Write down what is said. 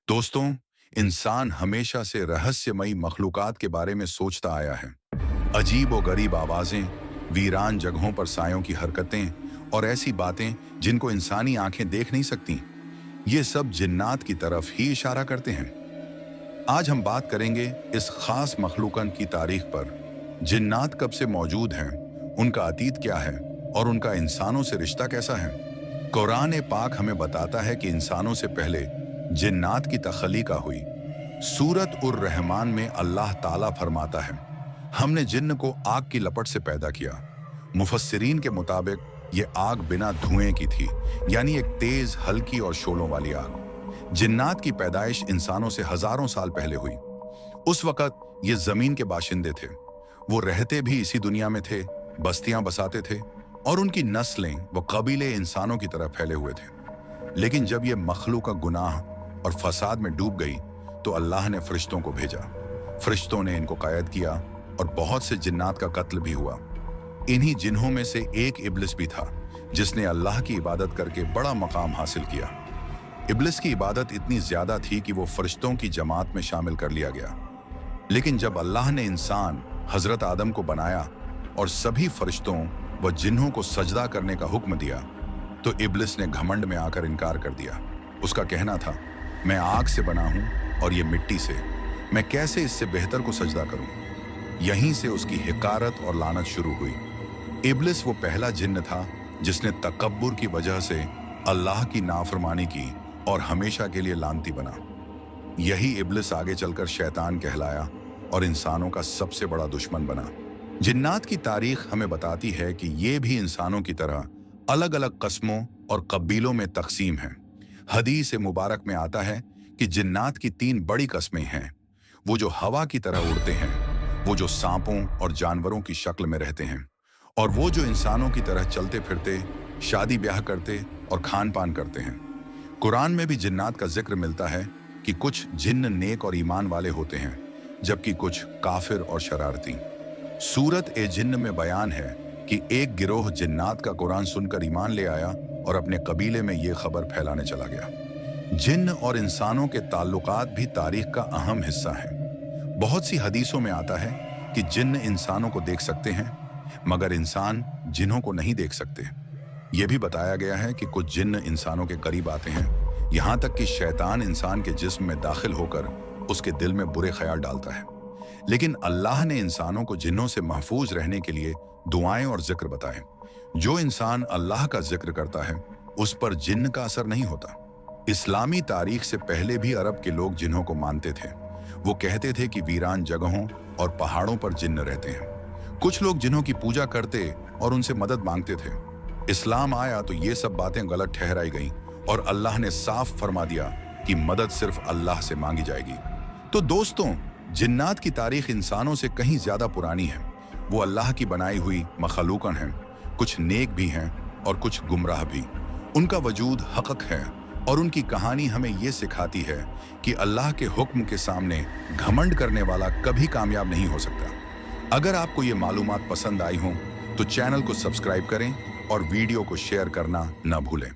दोस्तों, इंसान हमेशा से रहस्यमयी मखलूकात के बारे में सोचता आया है। अजीब और गरीब आवाजें, वीरान जगहों पर सायों की हरकतें और ऐसी बातें जिनको इंसानी आंखें देख नहीं सकती, ये सब जिन्नात की तरफ ही इशारा करते हैं। आज हम बात करेंगे इस खास मखलूकन की तारीख पर। जिन्नात कब से मौजूद हैं, उनका अतीत क्या है और उनका इंसानों से रिश्ता कैसा है। कुरान पाक हमें बताता है कि इंसानों से पहले जिन्नात की तख्लीका हुई। सूरत उर रहमान में अल्लाह ताला फरमाता है, हमने जिन्न को आग की लपट से पैदा किया। मुफस्सिरीन के मुताबिक ये आग बिना धुएं की थी, यानी एक तेज, हल्की और शोलों वाली आग। जिन्नात की पैदाइश इंसानों से हजारों साल पहले हुई। उस वक़्त ये जमीन के बाशिंदे थे। वो रहते भी इसी दुनिया में थे, बस्तियां बसाते थे और उनकी नस्लें व कबीले इंसानों की तरह फैले हुए थे। लेकिन जब ये मखलूक गुनाह और फसाद में डूब गई तो अल्लाह ने फरिश्तों को भेजा। फरिश्तों ने इनको कैद किया और बहुत से जिन्नात का कत्ल भी हुआ। इन्हीं जिन्हों में से एक इब्लिस भी था, जिसने अल्लाह की इबादत करके बड़ा मकाम हासिल किया। इब्लिस की इबादत इतनी ज्यादा थी कि वो फरिश्तों की जमात में शामिल कर लिया गया। लेकिन जब अल्लाह ने इंसान हजरत आदम को बनाया और सभी फरिश्तों व जिन्हों को सजदा करने का हुक्म दिया, तो इब्लिस ने घमंड में आकर इनकार कर दिया। उसका कहना था, मैं आग से बना हूं और ये मिट्टी से, मैं कैसे इससे बेहतर को सजदा करूं। यहीं से उसकी हिकारत और लानत शुरू हुई। इब्लिस वो पहला जिन्न था जिसने तकब्बुर की वजह से अल्लाह की नाफरमानी की और हमेशा के लिए लानती बना। यही इब्लिस आगे चलकर शैतान कहलाया और इंसानों का सबसे बड़ा दुश्मन बना। जिन्नात की तारीख हमें बताती है कि ये भी इंसानों की तरह अलग अलग कस्मों और कबीलों में तकसीम हैं। हदीस मुबारक में आता है कि जिन्नात की 3 बड़ी कस्में हैं। वो जो हवा की तरह उड़ते हैं, वो जो सांपों और जानवरों की शक्ल में रहते हैं, और वो जो इंसानों की तरह चलते फिरते, शादी ब्याह करते और खान पान करते हैं। कुरान में भी जिन्नात का जिक्र मिलता है कि कुछ जिन्न नेक और ईमान वाले होते हैं, जबकि कुछ काफिर और शरारती। सूरत ए जिन्न में बयान है कि एक गिरोह जिन्नात का कुरान सुनकर ईमान ले आया और अपने कबीले में ये खबर फैलाने चला गया। जिन्न और इंसानों के ताल्लुकात भी तारीख का अहम हिस्सा है। बहुत सी हदीसों में आता है कि जिन्न इंसानों को देख सकते हैं, मगर इंसान जिन्हों को नहीं देख सकते। यह भी बताया गया है कि कुछ जिन्न इंसानों के करीब आते हैं, यहाँ तक कि शैतान इंसान के जिस्म में दाखिल होकर उसके दिल में बुरे ख्याल डालता है। लेकिन अल्लाह ने इंसानों को जिन्नों से महफूज रहने के लिए दुआएं और जिक्र बताए। जो इंसान अल्लाह का जिक्र करता है, उस पर जिन्न का असर नहीं होता। इस्लामी तारीख से पहले भी अरब के लोग जिन्हों को मानते थे। वो कहते थे कि वीरान जगहों और पहाड़ों पर जिन्न रहते हैं। कुछ लोग जिन्हों की पूजा करते और उनसे मदद मांगते थे। इस्लाम आया तो ये सब बातें गलत ठहराई गईं और अल्लाह ने साफ फरमा दिया कि मदद सिर्फ अल्लाह से मांगी जाएगी। तो दोस्तों, जिन्नात की तारीख इंसानों से कहीं ज्यादा पुरानी है। वो अल्लाह की बनाई हुई मखलूकन हैं। कुछ नेक भी हैं और कुछ गुमराह भी। उनका वजूद हक़ है और उनकी कहानी हमें ये सिखाती है कि अल्लाह के हुक्म के सामने घमंड करने वाला कभी कामयाब नहीं हो सकता। अगर आपको ये मालूमात पसंद आई हो तो चैनल को सब्सक्राइब करें और वीडियो को शेयर करना न भूलें।